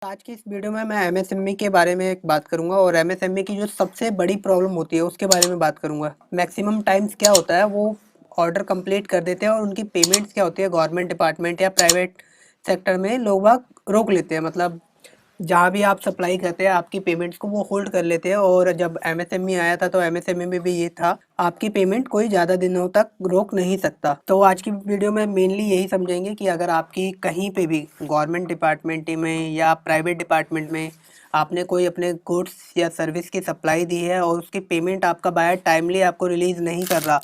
आज की इस वीडियो में मैं एमएसएमई के बारे में एक बात करूंगा और एमएसएमई की जो सबसे बड़ी प्रॉब्लम होती है उसके बारे में बात करूंगा। मैक्सिमम टाइम्स क्या होता है, वो ऑर्डर कंप्लीट कर देते हैं और उनकी पेमेंट्स क्या होती है, गवर्नमेंट डिपार्टमेंट या प्राइवेट सेक्टर में लोग बाग रोक लेते हैं। मतलब जहाँ भी आप सप्लाई करते हैं आपकी पेमेंट्स को वो होल्ड कर लेते हैं। और जब एमएसएमई आया था तो एमएसएमई में भी ये था, आपकी पेमेंट कोई ज़्यादा दिनों तक रोक नहीं सकता। तो आज की वीडियो में मेनली यही समझेंगे कि अगर आपकी कहीं पे भी गवर्नमेंट डिपार्टमेंट में या प्राइवेट डिपार्टमेंट में आपने कोई अपने गुड्स या सर्विस की सप्लाई दी है और उसकी पेमेंट आपका बायर टाइमली आपको रिलीज़ नहीं कर रहा,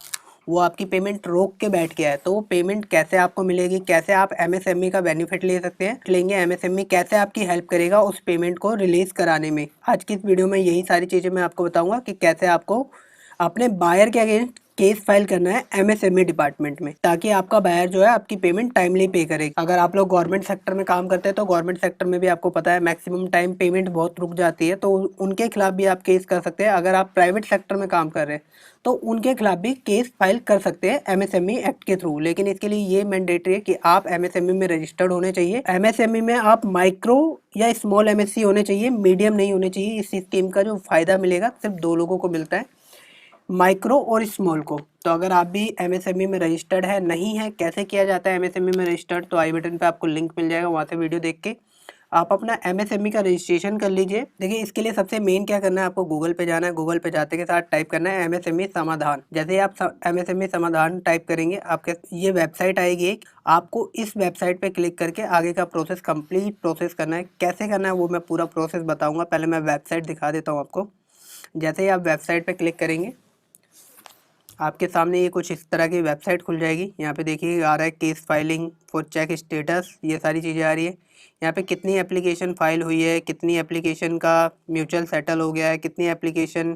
वो आपकी पेमेंट रोक के बैठ गया है, तो वो पेमेंट कैसे आपको मिलेगी, कैसे आप एमएसएमई का बेनिफिट ले सकते हैं, लेंगे एमएसएमई कैसे आपकी हेल्प करेगा उस पेमेंट को रिलीज कराने में। आज की इस वीडियो में यही सारी चीज़ें मैं आपको बताऊंगा कि कैसे आपको अपने बायर के अगेंस्ट केस फाइल करना है एमएसएमई डिपार्टमेंट में, ताकि आपका बायर जो है आपकी पेमेंट टाइमली पे करे। अगर आप लोग गवर्नमेंट सेक्टर में काम करते हैं तो गवर्नमेंट सेक्टर में भी आपको पता है मैक्सिमम टाइम पेमेंट बहुत रुक जाती है, तो उनके खिलाफ भी आप केस कर सकते हैं। अगर आप प्राइवेट सेक्टर में काम कर रहे हैं तो उनके खिलाफ भी केस फाइल कर सकते हैं एमएसएमई एक्ट के थ्रू। लेकिन इसके लिए ये मैंडेटरी है कि आप एमएसएमई में रजिस्टर्ड होने चाहिए। एमएसएमई में आप माइक्रो या स्मॉल एमएससी होने चाहिए, मीडियम नहीं होने चाहिए। इस स्कीम का जो फायदा मिलेगा सिर्फ दो लोगों को मिलता है, माइक्रो और स्मॉल को। तो अगर आप भी एमएसएमई में रजिस्टर्ड है, नहीं है, कैसे किया जाता है एमएसएमई में रजिस्टर्ड, तो आई बटन पे आपको लिंक मिल जाएगा, वहाँ से वीडियो देख के आप अपना एमएसएमई का रजिस्ट्रेशन कर लीजिए। देखिए इसके लिए सबसे मेन क्या करना है, आपको गूगल पे जाना है। गूगल पे जाते के साथ टाइप करना है एमएसएमई समाधान। जैसे ही आप एमएसएमई समाधान टाइप करेंगे आपके ये वेबसाइट आएगी एक, आपको इस वेबसाइट पे क्लिक करके आगे का प्रोसेस कंप्लीट प्रोसेस करना है। कैसे करना है वो मैं पूरा प्रोसेस बताऊँगा, पहले मैं वेबसाइट दिखा देता हूँ आपको। जैसे ही आप वेबसाइट पर क्लिक करेंगे आपके सामने ये कुछ इस तरह की वेबसाइट खुल जाएगी। यहाँ पे देखिए आ रहा है case filing for check status, ये सारी चीज़ें आ रही है। यहाँ पे कितनी एप्लीकेशन फाइल हुई है, कितनी एप्लीकेशन का म्यूचुअल सेटल हो गया है, कितनी एप्लीकेशन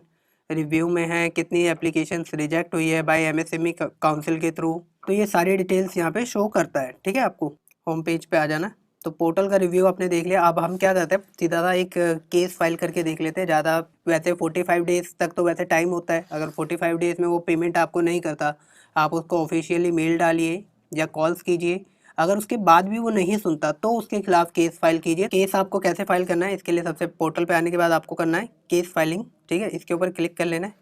रिव्यू में है, कितनी एप्लीकेशन रिजेक्ट हुई है बाय एमएसएमई काउंसिल के थ्रू। तो ये सारी डिटेल्स यहाँ पे शो करता है। ठीक है, आपको होम पेज पे आ जाना है। तो पोर्टल का रिव्यू आपने देख लिया। अब हम क्या करते हैं, सीधा सा एक केस फाइल करके देख लेते हैं। ज़्यादा वैसे 45 डेज़ तक तो वैसे टाइम होता है। अगर 45 डेज़ में वो पेमेंट आपको नहीं करता, आप उसको ऑफिशियली मेल डालिए या कॉल्स कीजिए। अगर उसके बाद भी वो नहीं सुनता तो उसके खिलाफ केस फाइल कीजिए। केस आपको कैसे फाइल करना है, इसके लिए सबसे पोर्टल पे आने के बाद आपको करना है केस फाइलिंग। ठीक है, इसके ऊपर क्लिक कर लेना है।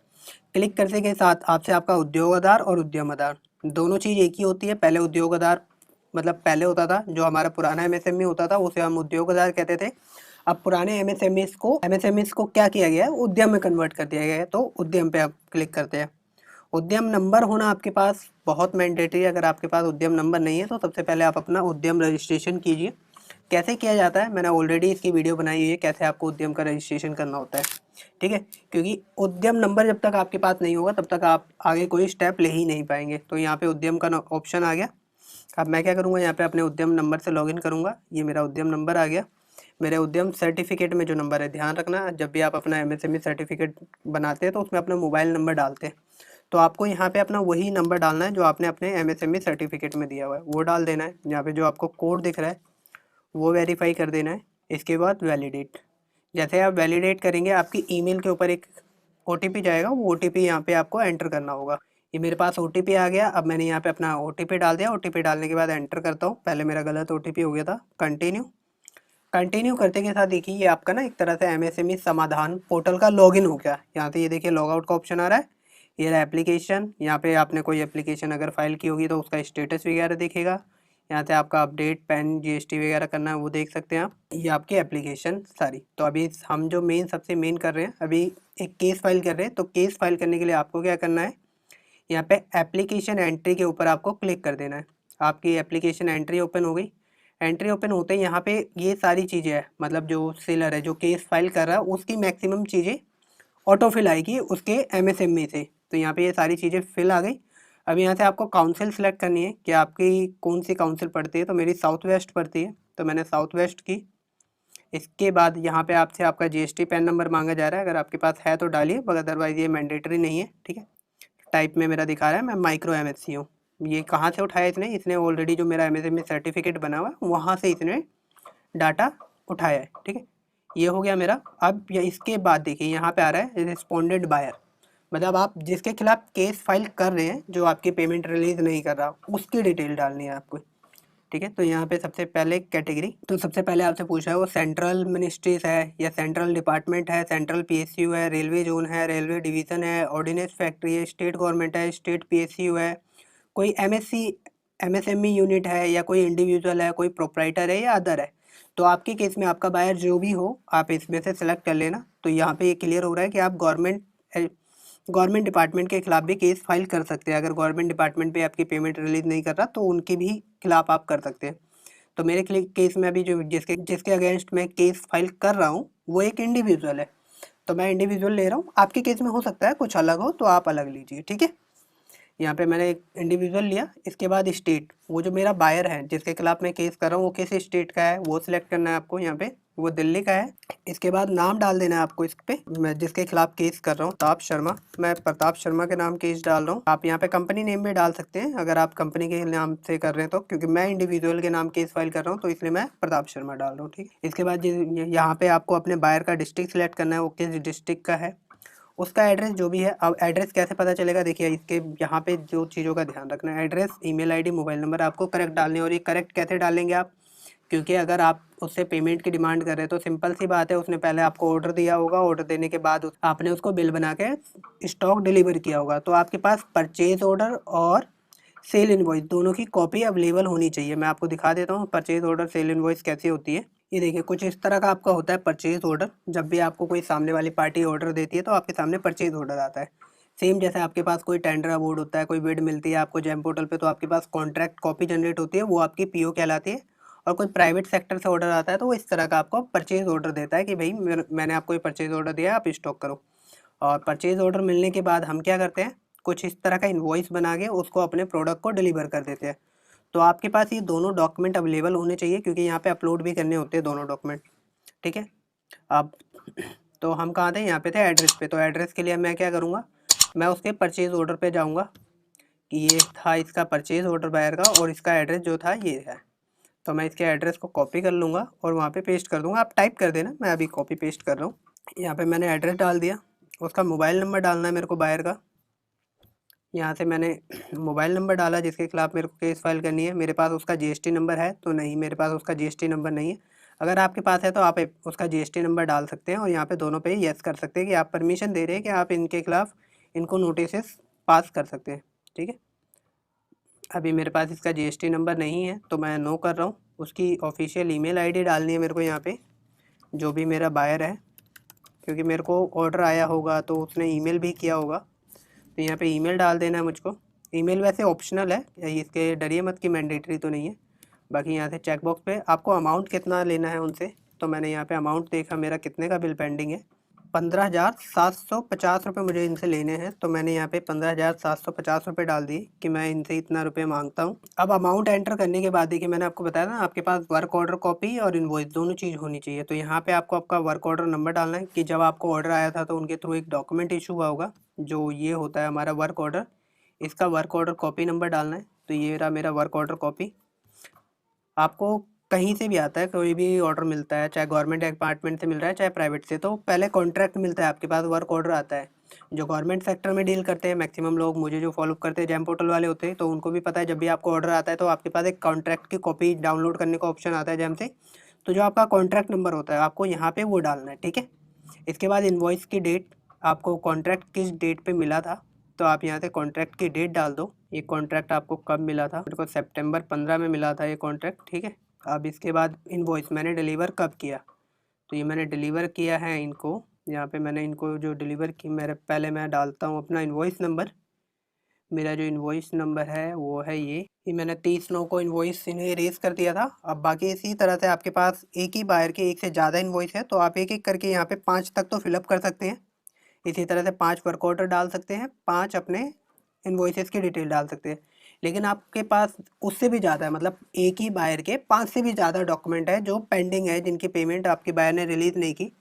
क्लिक करने के साथ आपसे आपका उद्योग आधार और उद्यम आधार दोनों चीज़ एक ही होती है। पहले उद्योग आधार मतलब पहले होता था, जो हमारा पुराना एमएसएमई होता था उसे हम उद्योग आधार कहते थे। अब पुराने एमएसएमईस को क्या किया गया है, उद्यम में कन्वर्ट कर दिया गया है। तो उद्यम पे आप क्लिक करते हैं। उद्यम नंबर होना आपके पास बहुत मैंडेटरी है। अगर आपके पास उद्यम नंबर नहीं है तो सबसे पहले आप अपना उद्यम रजिस्ट्रेशन कीजिए। कैसे किया जाता है, मैंने ऑलरेडी इसकी वीडियो बनाई हुई है, कैसे आपको उद्यम का रजिस्ट्रेशन करना होता है। ठीक है, क्योंकि उद्यम नंबर जब तक आपके पास नहीं होगा तब तक आप आगे कोई स्टेप ले ही नहीं पाएंगे। तो यहाँ पे उद्यम का ऑप्शन आ गया। अब मैं क्या करूँगा, यहाँ पे अपने उद्यम नंबर से लॉगिन करूँगा। ये मेरा उद्यम नंबर आ गया। मेरे उद्यम सर्टिफिकेट में जो नंबर है, ध्यान रखना जब भी आप अपना एमएसएमई सर्टिफिकेट बनाते हैं तो उसमें अपना मोबाइल नंबर डालते हैं, तो आपको यहाँ पे अपना वही नंबर डालना है जो आपने अपने एमएसएमई सर्टिफिकेट में दिया हुआ है, वो डाल देना है। यहाँ पे जो आपको कोड दिख रहा है वो वेरीफाई कर देना है। इसके बाद वैलिडेट। जैसे आप वैलिडेट करेंगे आपकी ईमेल के ऊपर एक ओटीपी जाएगा, वो ओटीपी यहाँ पे आपको एंटर करना होगा। ये मेरे पास ओटीपी आ गया। अब मैंने यहाँ पे अपना ओटीपी डाल दिया। ओटीपी डालने के बाद एंटर करता हूँ। पहले मेरा गलत ओटीपी हो गया था। कंटिन्यू। कंटिन्यू करते के साथ देखिए ये आपका ना एक तरह से एमएसएमई समाधान पोर्टल का लॉगिन हो गया। यहाँ से ये देखिए लॉग आउट का ऑप्शन आ रहा है। ये रहा एप्लीकेशन। यहाँ पे आपने कोई एप्लीकेशन अगर फाइल की होगी तो उसका स्टेटस वगैरह दिखेगा। यहाँ से आपका अपडेट पैन जीएसटी वगैरह करना है वो देख सकते हैं आप। ये आपकी एप्लीकेशन सारी। तो अभी हम जो सबसे मेन कर रहे हैं, अभी एक केस फाइल कर रहे हैं। तो केस फाइल करने के लिए आपको क्या करना है, यहाँ पे एप्लीकेशन एंट्री के ऊपर आपको क्लिक कर देना है। आपकी एप्लीकेशन एंट्री ओपन हो गई। एंट्री ओपन होते ही यहाँ पे ये सारी चीज़ें हैं, मतलब जो सेलर है जो केस फाइल कर रहा है उसकी मैक्सिमम चीज़ें ऑटो फिल आएगी उसके एमएसएमई से। तो यहाँ पे ये सारी चीज़ें फिल आ गई। अब यहाँ से आपको काउंसिल सेलेक्ट करनी है कि आपकी कौन सी काउंसिल पड़ती है। तो मेरी साउथ वेस्ट पड़ती है, तो मैंने साउथ वेस्ट की। इसके बाद यहाँ पे आपसे आपका जीएसटी पैन नंबर मांगा जा रहा है। अगर आपके पास है तो डालिए, मगर अदरवाइज़ ये मैंडेटरी नहीं है। ठीक है, टाइप में मेरा दिखा रहा है मैं माइक्रो एमएससी हूँ। ये कहाँ से उठाया इसने, इसने ऑलरेडी जो मेरा एमएसएमई सर्टिफिकेट बना हुआ है वहाँ से इसने डाटा उठाया है। ठीक है, ये हो गया मेरा। अब ये इसके बाद देखिए यहाँ पे आ रहा है रिस्पोंडेड बायर, मतलब आप जिसके खिलाफ केस फाइल कर रहे हैं, जो आपकी पेमेंट रिलीज नहीं कर रहा, उसकी डिटेल डालनी है आपको। ठीक है। तो यहाँ पे सबसे पहले कैटेगरी, तो सबसे पहले आपसे पूछा है वो सेंट्रल मिनिस्ट्रीज है या सेंट्रल डिपार्टमेंट है, सेंट्रल पीएसयू है, रेलवे जोन है, रेलवे डिवीज़न है, ऑर्डिनेंस फैक्ट्री है, स्टेट गवर्नमेंट है, स्टेट पीएसयू है, कोई एमएससी एमएसएमई यूनिट है, या कोई इंडिविजुअल है, कोई प्रोप्राइटर है, या अदर है। तो आपके केस में आपका बायर जो भी हो आप इसमें से सेलेक्ट कर लेना। तो यहाँ पे ये क्लियर हो रहा है कि आप गवर्नमेंट डिपार्टमेंट के खिलाफ भी केस फाइल कर सकते हैं। अगर गवर्नमेंट डिपार्टमेंट पे आपकी पेमेंट रिलीज नहीं कर रहा तो उनके भी खिलाफ आप कर सकते हैं। तो मेरे केस में अभी जो जिसके जिसके अगेंस्ट मैं केस फाइल कर रहा हूँ वो एक इंडिविजुअल है, तो मैं इंडिविजुअल ले रहा हूँ। आपके केस में हो सकता है कुछ अलग हो तो आप अलग लीजिए, ठीक है। यहाँ पे मैंने एक इंडिविजुअल लिया। इसके बाद स्टेट, वो जो मेरा बायर है जिसके खिलाफ मैं केस कर रहा हूँ वो किस स्टेट का है वो सिलेक्ट करना है आपको। यहाँ पे वो दिल्ली का है। इसके बाद नाम डाल देना है आपको इस पे, मैं जिसके खिलाफ केस कर रहा हूँ प्रताप शर्मा, मैं प्रताप शर्मा के नाम केस डाल रहा हूँ। आप यहाँ पे कंपनी नेम भी डाल सकते हैं अगर आप कंपनी के नाम से कर रहे हैं तो, क्योंकि मैं इंडिविजुअल के नाम केस फाइल कर रहा हूँ तो इसलिए मैं प्रताप शर्मा डाल रहा हूँ, ठीक है। इसके बाद यहाँ पे आपको अपने बायर का डिस्ट्रिक्ट सिलेक्ट करना है, वो किस डिस्ट्रिक्ट का है, उसका एड्रेस जो भी है। अब एड्रेस कैसे पता चलेगा, देखिए इसके यहाँ पे जो चीज़ों का ध्यान रखना है, address, email ID, mobile number आपको करेक्ट डालने। और ये करेक्ट कैसे डालेंगे आप, क्योंकि अगर आप उससे पेमेंट की डिमांड कर रहे हैं तो सिंपल सी बात है, उसने पहले आपको ऑर्डर दिया होगा, ऑर्डर देने के बाद आपने उसको बिल बना के स्टॉक डिलीवर किया होगा, तो आपके पास परचेज ऑर्डर और सेल इनवॉइस दोनों की कॉपी अवेलेबल होनी चाहिए। मैं आपको दिखा देता हूँ परचेज ऑर्डर सेल इनवॉइस कैसी होती है। ये देखिए कुछ इस तरह का आपका होता है परचेज ऑर्डर। जब भी आपको कोई सामने वाली पार्टी ऑर्डर देती है तो आपके सामने परचेज ऑर्डर आता है। सेम जैसे आपके पास कोई टेंडर अवार्ड होता है, कोई बिड मिलती है आपको जेम पोर्टल पे, तो आपके पास कॉन्ट्रैक्ट कॉपी जनरेट होती है, वो आपकी पीओ कहलाती है। और कोई प्राइवेट सेक्टर से ऑर्डर आता है तो वो इस तरह का आपको परचेज ऑर्डर देता है कि भाई मैंने आपको ये परचेज ऑर्डर दिया है, आप स्टॉक करो। और परचेज ऑर्डर मिलने के बाद हम क्या करते हैं, कुछ इस तरह का इनवॉइस बना के उसको अपने प्रोडक्ट को डिलीवर कर देते हैं। तो आपके पास ये दोनों डॉक्यूमेंट अवेलेबल होने चाहिए, क्योंकि यहाँ पे अपलोड भी करने होते हैं दोनों डॉक्यूमेंट, ठीक है। अब तो हम कहाँ थे, यहाँ पे थे एड्रेस पे। तो एड्रेस के लिए मैं क्या करूँगा, मैं उसके परचेज ऑर्डर पे जाऊँगा कि ये था इसका परचेज ऑर्डर बायर का, और इसका एड्रेस जो था ये है। तो मैं इसके एड्रेस को कॉपी कर लूँगा और वहाँ पे पेस्ट कर दूँगा। आप टाइप कर देना, मैं अभी कॉपी पेस्ट कर रहा हूँ। यहाँ पे मैंने एड्रेस डाल दिया, उसका मोबाइल नंबर डालना है मेरे को बायर का। यहाँ से मैंने मोबाइल नंबर डाला जिसके खिलाफ मेरे को केस फाइल करनी है। मेरे पास उसका जीएसटी नंबर है तो नहीं, मेरे पास उसका जीएसटी नंबर नहीं है। अगर आपके पास है तो आप उसका जीएसटी नंबर डाल सकते हैं और यहाँ पे दोनों पे यस कर सकते हैं कि आप परमिशन दे रहे हैं कि आप इनके खिलाफ इनको नोटिस पास कर सकते हैं, ठीक है। अभी मेरे पास इसका जीएसटी नंबर नहीं है तो मैं नो कर रहा हूँ। उसकी ऑफिशियल ईमेल आईडी डालनी है मेरे को यहाँ पे, जो भी मेरा बायर है, क्योंकि मेरे को ऑर्डर आया होगा तो उसने ईमेल भी किया होगा। तो यहाँ पे ईमेल डाल देना है मुझको। ईमेल वैसे ऑप्शनल है, इसके डरिए मत कि मैंडेटरी तो नहीं है। बाकी यहाँ से चेक बॉक्स पे आपको अमाउंट कितना लेना है उनसे, तो मैंने यहाँ पे अमाउंट देखा मेरा कितने का बिल पेंडिंग है, 15,750 रुपये मुझे इनसे लेने हैं। तो मैंने यहाँ पे 15,750 रुपये डाल दिए कि मैं इनसे इतना रुपये मांगता हूँ। अब अमाउंट एंटर करने के बाद देखिए मैंने आपको बताया ना आपके पास वर्क ऑर्डर कॉपी और इनवॉइस दोनों चीज़ होनी चाहिए। तो यहाँ पे आपको आपका वर्क ऑर्डर नंबर डालना है कि जब आपको ऑर्डर आया था तो उनके थ्रू एक डॉक्यूमेंट इशू हुआ होगा, जो ये होता है हमारा वर्क ऑर्डर। इसका वर्क ऑर्डर कॉपी नंबर डालना है। तो ये रहा मेरा वर्क ऑर्डर कॉपी। आपको कहीं से भी आता है, कोई भी ऑर्डर मिलता है, चाहे गवर्नमेंट डिपार्टमेंट से मिल रहा है चाहे प्राइवेट से, तो पहले कॉन्ट्रैक्ट मिलता है, आपके पास वर्क ऑर्डर आता है। जो गवर्नमेंट सेक्टर में डील करते हैं मैक्सिमम लोग, मुझे जो फॉलो करते हैं जेम पोर्टल वाले होते हैं, तो उनको भी पता है जब भी आपको ऑर्डर आता है तो आपके पास एक कॉन्ट्रैक्ट की कॉपी डाउनलोड करने का ऑप्शन आता है जेम से। तो जो आपका कॉन्ट्रैक्ट नंबर होता है आपको यहाँ पे वो डालना है, ठीक है। इसके बाद इन्वॉइस की डेट, आपको कॉन्ट्रैक्ट किस डेट पे मिला था, तो आप यहाँ से कॉन्ट्रैक्ट की डेट डाल दो। ये कॉन्ट्रैक्ट आपको कब मिला था, मेरे को सितंबर 15 में मिला था ये कॉन्ट्रैक्ट, ठीक है। अब इसके बाद इनवॉइस मैंने डिलीवर कब किया, तो ये मैंने डिलीवर किया है इनको। यहाँ पे मैंने इनको जो डिलीवर की, मेरे पहले मैं डालता हूँ अपना इनवॉइस नंबर। मेरा जो इनवॉइस नंबर है वो है ये मैंने 30/9 को इनवॉइस इन्हें रेज कर दिया था। अब बाकी इसी तरह से आपके पास एक ही बायर के एक से ज़्यादा इनवॉइस है तो आप एक एक करके यहाँ पे 5 तक तो फिलअप कर सकते हैं। इसी तरह से 5 वर्क ऑर्डर डाल सकते हैं, 5 अपने इनवॉइसेस की डिटेल डाल सकते हैं। लेकिन आपके पास उससे भी ज़्यादा है, मतलब एक ही बायर के 5 से भी ज़्यादा डॉक्यूमेंट है जो पेंडिंग है, जिनकी पेमेंट आपके बायर ने रिलीज़ नहीं की।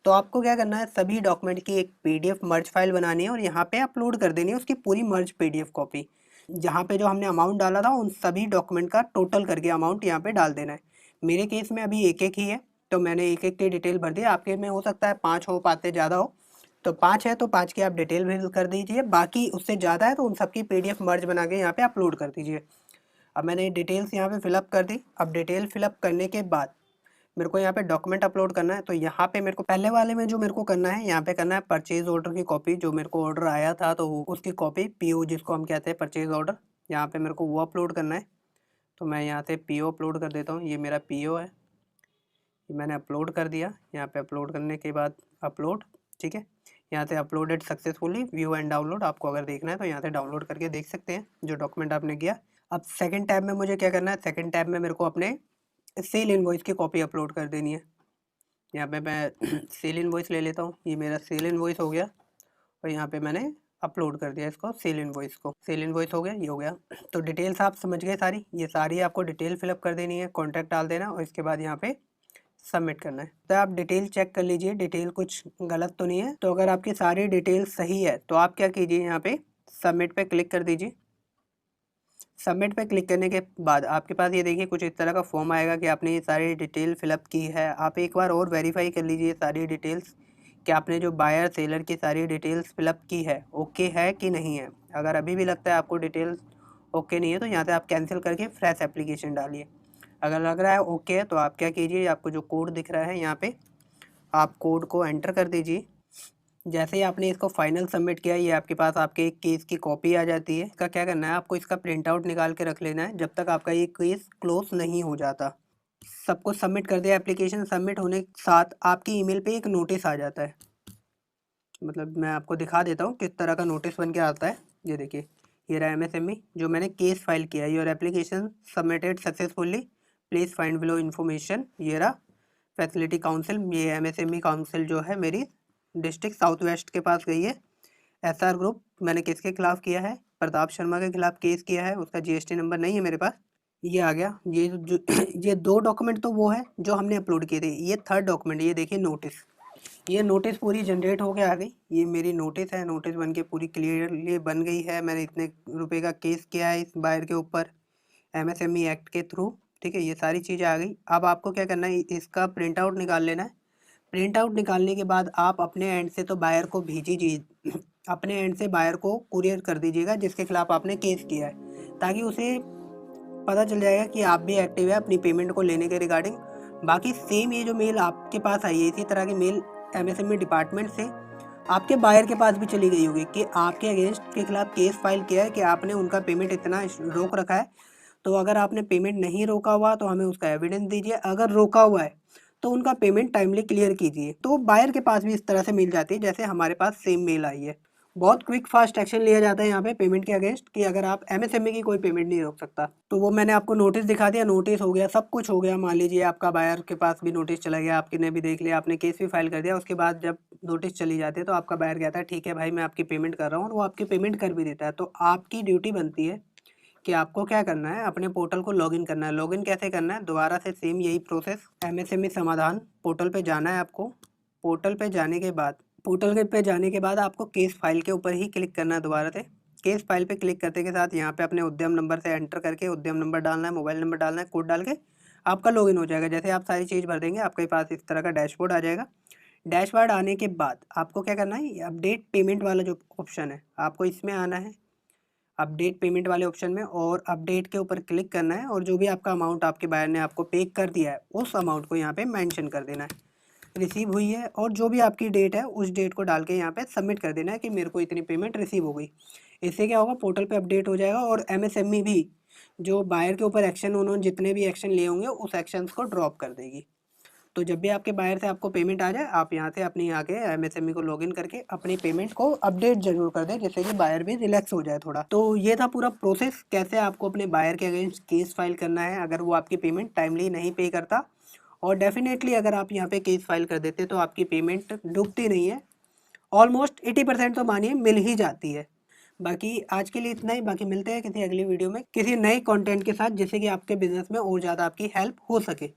तो आपको क्या करना है, सभी डॉक्यूमेंट की एक पीडीएफ मर्ज फाइल बनानी है और यहाँ पे अपलोड कर देनी है उसकी पूरी मर्ज पीडीएफ कॉपी। जहाँ पे जो हमने अमाउंट डाला था उन सभी डॉक्यूमेंट का टोटल करके अमाउंट यहाँ पे डाल देना है। मेरे केस में अभी एक एक ही है तो मैंने एक एक की डिटेल भर दी। आपके में हो सकता है 5 हो, पाते ज़्यादा हो, तो 5 है तो 5 की आप डिटेल फिल कर दीजिए। बाकी उससे ज़्यादा है तो उन सबकी पीडीएफ मर्ज बना के यहाँ पे अपलोड कर दीजिए। अब मैंने डिटेल्स यहाँ पे फिलअप कर दी। अब डिटेल फिलअप करने के बाद मेरे को यहाँ पे डॉक्यूमेंट अपलोड करना है। तो यहाँ पे मेरे को पहले वाले में जो मेरे को करना है, यहाँ पे करना है परचेज ऑर्डर की कॉपी। जो मेरे को ऑर्डर आया था तो उसकी कॉपी, पीओ जिसको हम कहते हैं परचेज ऑर्डर, यहाँ पे मेरे को वो अपलोड करना है। तो मैं यहाँ से पीओ अपलोड कर देता हूँ। ये मेरा पीओ है, ये मैंने अपलोड कर दिया। यहाँ पे अपलोड करने के बाद अपलोड, ठीक है, यहाँ से uploaded successfully, view and download. आपको अगर देखना है तो यहाँ से डाउनलोड करके देख सकते हैं जो डॉक्यूमेंट आपने किया। अब सेकंड टैब में मुझे क्या करना है, सेकंड टैब में मेरे को अपने सेल इनवॉइस की कॉपी अपलोड कर देनी है। यहाँ पे मैं सेल इनवॉइस ले लेता हूँ। ये मेरा सेल इनवॉइस हो गया और यहाँ पे मैंने अपलोड कर दिया इसको, सेल इनवॉइस को। सेल इनवॉइस हो गया, ये हो गया। तो डिटेल्स आप समझ गए सारी, ये सारी आपको डिटेल फिलअप कर देनी है, कॉन्टैक्ट डाल देना और इसके बाद यहाँ पे सबमिट करना है। तो आप डिटेल चेक कर लीजिए, डिटेल कुछ गलत तो नहीं है। तो अगर आपकी सारी डिटेल सही है तो आप क्या कीजिए, यहाँ पे सबमिट पे क्लिक कर दीजिए। सबमिट पे क्लिक करने के बाद आपके पास ये देखिए कुछ इस तरह का फॉर्म आएगा कि आपने ये सारी डिटेल फिलअप की है। आप एक बार और वेरीफाई कर लीजिए सारी डिटेल्स कि आपने जो बायर सेलर की सारी डिटेल्स फिलअप की है ओके है कि नहीं है। अगर अभी भी लगता है आपको डिटेल्स ओके नहीं है तो यहाँ से आप कैंसिल करके फ्रेश एप्लीकेशन डालिए। अगर लग रहा है ओके है तो आप क्या कीजिए, आपको जो कोड दिख रहा है यहाँ पे, आप कोड को एंटर कर दीजिए। जैसे ही आपने इसको फाइनल सबमिट किया, ये आपके पास आपके एक केस की कॉपी आ जाती है। इसका क्या करना है, आपको इसका प्रिंट आउट निकाल के रख लेना है जब तक आपका ये केस क्लोज नहीं हो जाता। सब कुछ सबमिट कर दिया, एप्लीकेशन सबमिट होने के साथ आपकी ईमेल पे एक नोटिस आ जाता है। मतलब मैं आपको दिखा देता हूँ किस तरह का नोटिस बन के आता है। ये देखिए, ये रहा MSME जो मैंने केस फाइल किया है, your application submitted successfully, please find below information. ये रहा फैसिलिटी काउंसिल, ये MSME काउंसिल जो है मेरी डिस्ट्रिक्ट साउथ वेस्ट के पास गई है। SR ग्रुप मैंने किसके खिलाफ किया है, प्रताप शर्मा के खिलाफ केस किया है। उसका GST नंबर नहीं है मेरे पास। ये आ गया। ये जो ये 2 डॉक्यूमेंट तो वो है जो हमने अपलोड किए थे। ये थर्ड डॉक्यूमेंट, ये देखिए नोटिस, ये नोटिस पूरी जनरेट होके आ गई। ये मेरी नोटिस है, नोटिस बन के पूरी क्लियरली बन गई है। मैंने इतने रुपए का केस किया है इस बायर के ऊपर MSME एक्ट के थ्रू, ठीक है। ये सारी चीज़ें आ गई। अब आपको क्या करना है, इसका प्रिंट आउट निकाल लेना है। प्रिंट आउट निकालने के बाद आप अपने एंड से तो बायर को भेजिए, अपने एंड से बायर को कुरियर कर दीजिएगा जिसके खिलाफ आपने केस किया है, ताकि उसे पता चल जाएगा कि आप भी एक्टिव है अपनी पेमेंट को लेने के रिगार्डिंग। बाकी सेम ये जो मेल आपके पास आई है, इसी तरह की मेल MSME डिपार्टमेंट से आपके बायर के पास भी चली गई होगी कि आपके अगेंस्ट के खिलाफ केस फाइल किया है कि आपने उनका पेमेंट इतना रोक रखा है। तो अगर आपने पेमेंट नहीं रोका हुआ तो हमें उसका एविडेंस दीजिए, अगर रोका हुआ है तो उनका पेमेंट टाइमली क्लियर कीजिए। तो बायर के पास भी इस तरह से मेल जाती है जैसे हमारे पास सेम मेल आई है। बहुत क्विक फास्ट एक्शन लिया जाता है यहाँ पे पेमेंट के अगेंस्ट कि अगर आप MSME की कोई पेमेंट नहीं रोक सकता। तो वो मैंने आपको नोटिस दिखा दिया, नोटिस हो गया, सब कुछ हो गया। मान लीजिए आपका बायर के पास भी नोटिस चला गया, आपके ने भी देख लिया, आपने केस भी फाइल कर दिया। उसके बाद जब नोटिस चली जाती है तो आपका बायर कहता है ठीक है भाई मैं आपकी पेमेंट कर रहा हूँ, और वो आपकी पेमेंट कर भी देता है। तो आपकी ड्यूटी बनती है कि आपको क्या करना है, अपने पोर्टल को लॉगिन करना है। लॉगिन कैसे करना है, दोबारा से सेम यही प्रोसेस, MSME समाधान पोर्टल पे जाना है आपको। पोर्टल पे जाने के बाद आपको केस फाइल के ऊपर ही क्लिक करना है दोबारा से। केस फाइल पे क्लिक करते के साथ यहाँ पे अपने उद्यम नंबर से एंटर करके उद्यम नंबर डालना है, मोबाइल नंबर डालना है, कोड डाल के आपका लॉगिन हो जाएगा। जैसे आप सारी चीज़ भर देंगे आपके पास इस तरह का डैशबोर्ड आ जाएगा। डैशबोर्ड आने के बाद आपको क्या करना है, अपडेट पेमेंट वाला जो ऑप्शन है आपको इसमें आना है, अपडेट पेमेंट वाले ऑप्शन में, और अपडेट के ऊपर क्लिक करना है। और जो भी आपका अमाउंट आपके बायर ने आपको पे कर दिया है उस अमाउंट को यहाँ पे मेंशन कर देना है, रिसीव हुई है। और जो भी आपकी डेट है उस डेट को डाल के यहाँ पे सबमिट कर देना है कि मेरे को इतनी पेमेंट रिसीव हो गई। इससे क्या होगा, पोर्टल पे अपडेट हो जाएगा और MSME भी जो बायर के ऊपर एक्शन, उन्होंने जितने भी एक्शन लिए होंगे उस एक्शंस को ड्रॉप कर देगी। तो जब भी आपके बायर से आपको पेमेंट आ जाए आप यहाँ से अपनी आके MSME को लॉगिन करके अपनी पेमेंट को अपडेट जरूर कर दें, जिससे कि बायर भी रिलैक्स हो जाए थोड़ा। तो ये था पूरा प्रोसेस कैसे आपको अपने बायर के अगेंस्ट केस फाइल करना है अगर वो आपकी पेमेंट टाइमली नहीं पे करता। और डेफिनेटली अगर आप यहाँ पे केस फाइल कर देते तो आपकी पेमेंट डूबती नहीं है, ऑलमोस्ट 80% तो मानिए मिल ही जाती है। बाकी आज के लिए इतना ही, बाकी मिलते हैं किसी अगली वीडियो में किसी नए कंटेंट के साथ जिससे कि आपके बिजनेस में और ज़्यादा आपकी हेल्प हो सके।